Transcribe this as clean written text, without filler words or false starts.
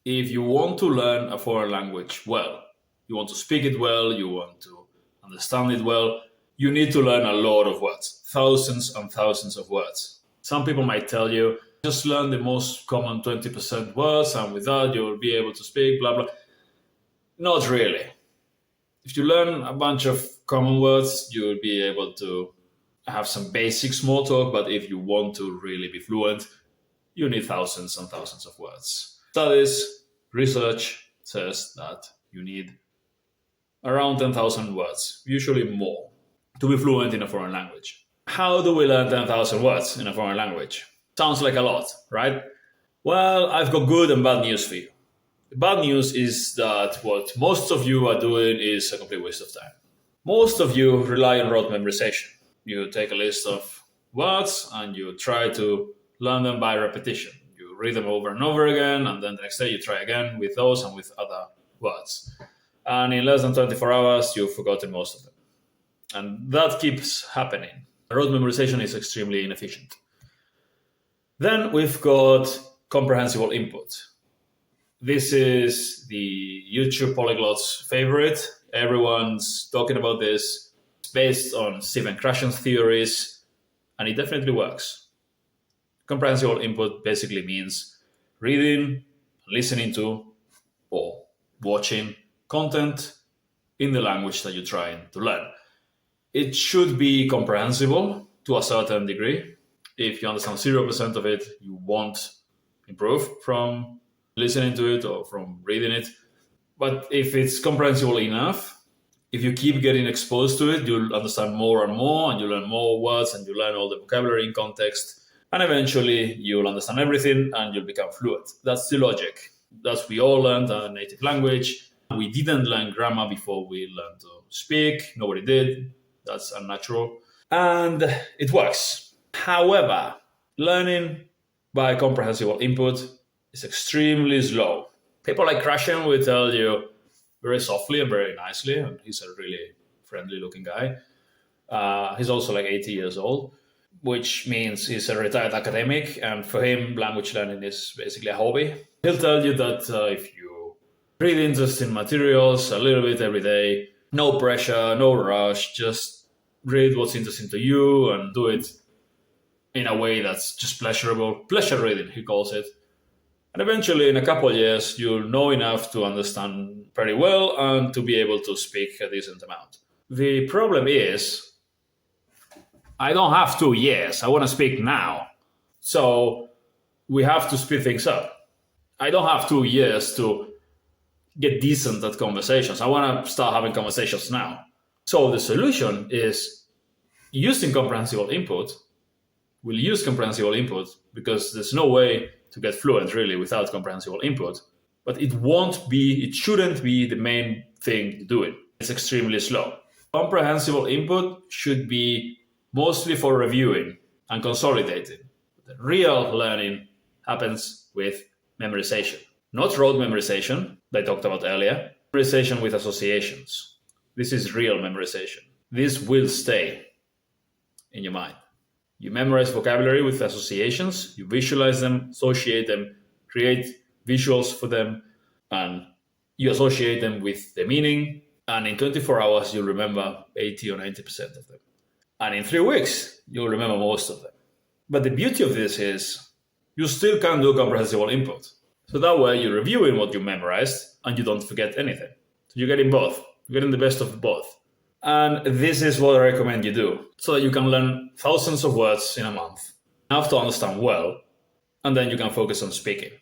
if you want to learn a foreign language well, you want to speak it well, you want to understand it well, you need to learn a lot of words, thousands and thousands of words. Some people might tell you, just learn the most common 20% words and with that you'll be able to speak, blah, blah. Not really. If you learn a bunch of common words, you'll be able to have some basic small talk, but if you want to really be fluent, you need thousands and thousands of words. Studies, research says that you need around 10,000 words, usually more, to be fluent in a foreign language. How do we learn 10,000 words in a foreign language? Sounds like a lot, right? Well, I've got good and bad news for you. The bad news is that what most of you are doing is a complete waste of time. Most of you rely on rote memorization. You take a list of words and you try to learn them by repetition. You read them over and over again, and then the next day you try again with those and with other words. And in less than 24 hours, you've forgotten most of them. And that keeps happening. Rote memorization is extremely inefficient. Then we've got comprehensible input. This is the YouTube polyglot's favorite. Everyone's talking about this. It's based on Stephen Krashen's theories, and it definitely works. Comprehensible input basically means reading, listening to, or watching content in the language that you're trying to learn. It should be comprehensible to a certain degree. If you understand 0% of it, you won't improve from listening to it or from reading it. But if it's comprehensible enough, if you keep getting exposed to it, you'll understand more and more, and you learn more words, and you learn all the vocabulary in context, and eventually you'll understand everything and you'll become fluent. That's the logic. That's we all learned a native language. We didn't learn grammar before we learned to speak. Nobody did. That's unnatural. And it works. However, learning by comprehensible input is extremely slow. People like Krashen will tell you very softly and very nicely, and he's a really friendly looking guy. He's also like 80 years old, which means he's a retired academic, and for him, language learning is basically a hobby. He'll tell you that if you read interesting materials a little bit every day, no pressure, no rush, just read what's interesting to you and do it in a way that's just pleasurable. Pleasure reading, he calls it. And eventually, in a couple of years, you'll know enough to understand pretty well and to be able to speak a decent amount. The problem is, I don't have 2 years. I want to speak now. So we have to speed things up. I don't have 2 years to get decent at conversations. I want to start having conversations now. So the solution is using comprehensible input. We'll use comprehensible input because there's no way to get fluent really without comprehensible input. But it shouldn't be the main thing doing. It's extremely slow. Comprehensible input should be mostly for reviewing and consolidating. The real learning happens with memorization. Not rote memorization that I talked about earlier. Memorization with associations. This is real memorization. This will stay in your mind. You memorize vocabulary with associations, you visualize them, associate them, create visuals for them, and you associate them with the meaning, and in 24 hours you'll remember 80 or 90% of them. And in 3 weeks, you'll remember most of them. But the beauty of this is you still can do comprehensible input. So that way you're reviewing what you memorized and you don't forget anything. So you're getting both. You're getting the best of both. And this is what I recommend you do, so that you can learn thousands of words in a month, enough to understand well, and then you can focus on speaking.